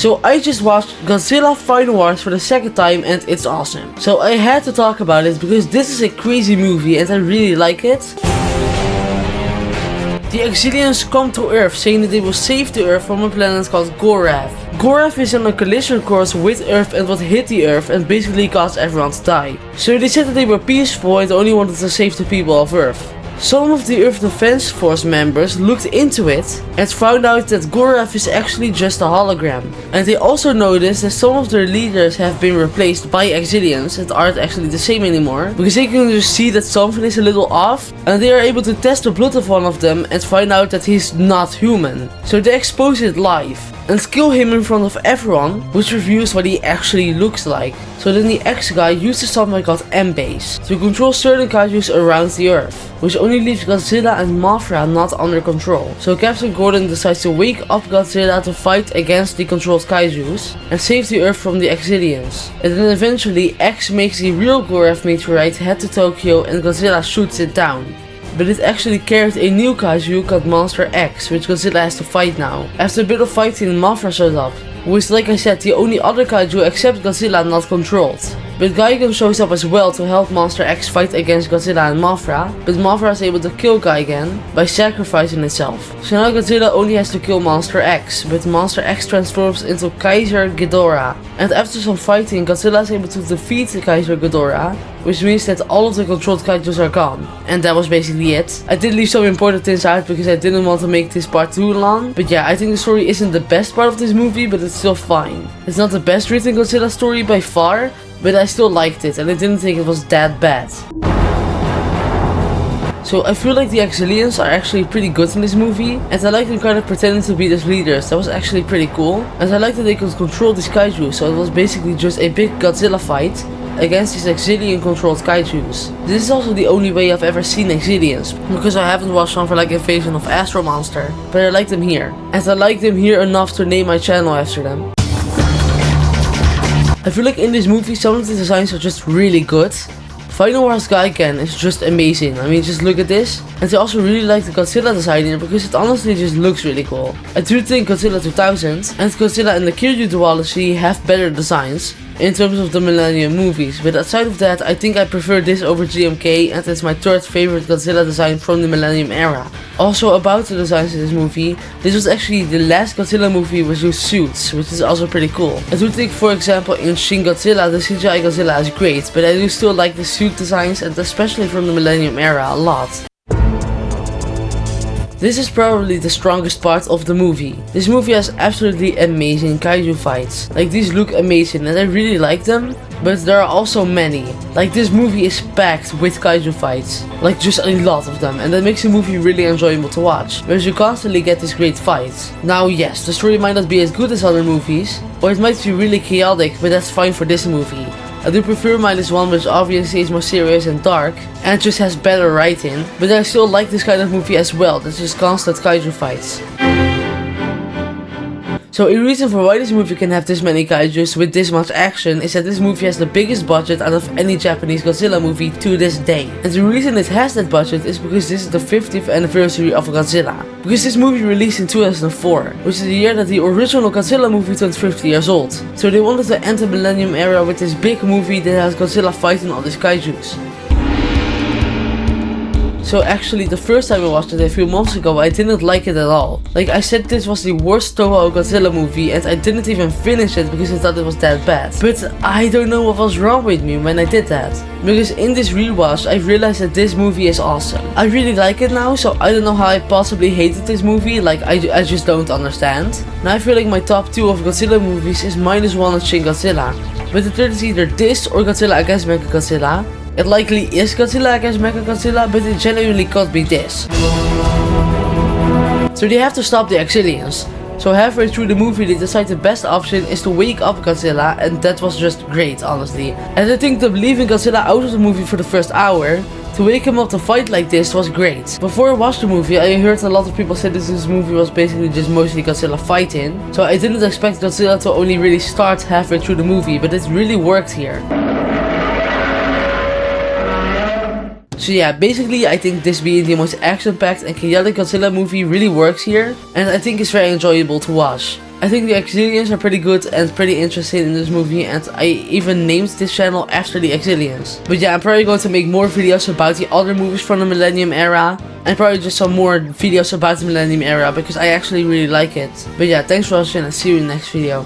So I just watched Godzilla Final Wars for the second time and it's awesome. So I had to talk about it because this is a crazy movie and I really like it. The Exilians come to Earth saying that they will save the Earth from a planet called Gorath. Gorath is on a collision course with Earth and would hit the Earth and basically cause everyone to die. So they said that they were peaceful and only wanted to save the people of Earth. Some of the Earth Defense Force members looked into it and found out that Gorath is actually just a hologram. And they also noticed that some of their leaders have been replaced by Exilians that aren't actually the same anymore, because they can just see that something is a little off, and they are able to test the blood of one of them and find out that he's not human. So they expose it live and kill him in front of everyone, which reveals what he actually looks like. So then the X guy uses something called M-Base to control certain kaijus around the Earth, which only leaves Godzilla and Mothra not under control. So Captain Gordon decides to wake up Godzilla to fight against the controlled kaijus and save the Earth from the Exilians. And then eventually X makes the real Gorath meteorite head to Tokyo and Godzilla shoots it down. But it actually carried a new kaiju called Monster X, which Godzilla has to fight now. After a bit of fighting, Mothra shows up, who is, like I said, the only other kaiju except Godzilla not controlled. But Gigan shows up as well to help Monster X fight against Godzilla and Mothra, but Mothra is able to kill Gigan by sacrificing itself. So now Godzilla only has to kill Monster X, but Monster X transforms into Kaiser Ghidorah. And after some fighting, Godzilla is able to defeat Kaiser Ghidorah, which means that all of the controlled kaijus are gone. And that was basically it. I did leave some important things out because I didn't want to make this part too long. But yeah, I think the story isn't the best part of this movie, but it's still fine. It's not the best written Godzilla story by far, but I still liked it and I didn't think it was that bad. So I feel like the Exilians are actually pretty good in this movie, and I like them kind of pretending to be these leaders. That was actually pretty cool. And I like that they could control these kaiju, so it was basically just a big Godzilla fight against these Exilian controlled kaijus. This is also the only way I've ever seen Exilians, because I haven't watched one for like Invasion of Astro Monster, but I like them here. And I like them here enough to name my channel after them. I feel like in this movie some of the designs are just really good. Final Wars Gigan is just amazing. I mean, just look at this. And I also really like the Godzilla design here because it honestly just looks really cool. I do think Godzilla 2000 and Godzilla and the Kiryu duology have better designs in terms of the Millennium movies, but outside of that I think I prefer this over GMK, and it's my third favorite Godzilla design from the Millennium era. Also about the designs in this movie, this was actually the last Godzilla movie with used suits, which is also pretty cool. I do think, for example, in Shin Godzilla the CGI Godzilla is great, but I do still like the suit designs, and especially from the Millennium era, a lot. This is probably the strongest part of the movie. This movie has absolutely amazing kaiju fights. Like, these look amazing and I really like them, but there are also many. Like, this movie is packed with kaiju fights. Like, just a lot of them, and that makes the movie really enjoyable to watch, because you constantly get these great fights. Now yes, the story might not be as good as other movies, or it might be really chaotic, but that's fine for this movie. I do prefer -1, which obviously is more serious and dark, and just has better writing, but I still like this kind of movie as well, that's just constant kaiju fights. So a reason for why this movie can have this many kaijus with this much action is that this movie has the biggest budget out of any Japanese Godzilla movie to this day. And the reason it has that budget is because this is the 50th anniversary of Godzilla. Because this movie released in 2004, which is the year that the original Godzilla movie turned 50 years old. So they wanted to end the Millennium era with this big movie that has Godzilla fighting all these kaijus. So actually, the first time I watched it a few months ago, I didn't like it at all. Like, I said this was the worst Toho Godzilla movie, and I didn't even finish it because I thought it was that bad. But I don't know what was wrong with me when I did that. Because in this rewatch, I realized that this movie is awesome. I really like it now, so I don't know how I possibly hated this movie. Like, I just don't understand. Now I feel like my top 2 of Godzilla movies is -1 and Shin Godzilla. But the third is either this or Godzilla against Mechagodzilla. It likely is Godzilla against Mechagodzilla, but it genuinely could be this. So they have to stop the Exilians. So halfway through the movie they decide the best option is to wake up Godzilla, and that was just great, honestly. And I think them leaving Godzilla out of the movie for the first hour to wake him up to fight like this was great. Before I watched the movie, I heard a lot of people say that this movie was basically just mostly Godzilla fighting. So I didn't expect Godzilla to only really start halfway through the movie, but it really worked here. So yeah, basically I think this being the most action-packed and chaotic Godzilla movie really works here, and I think it's very enjoyable to watch. I think the Exilians are pretty good and pretty interesting in this movie, and I even named this channel after the Exilians. But yeah, I'm probably going to make more videos about the other movies from the Millennium Era, and probably just some more videos about the Millennium Era because I actually really like it. But yeah, thanks for watching and see you in the next video.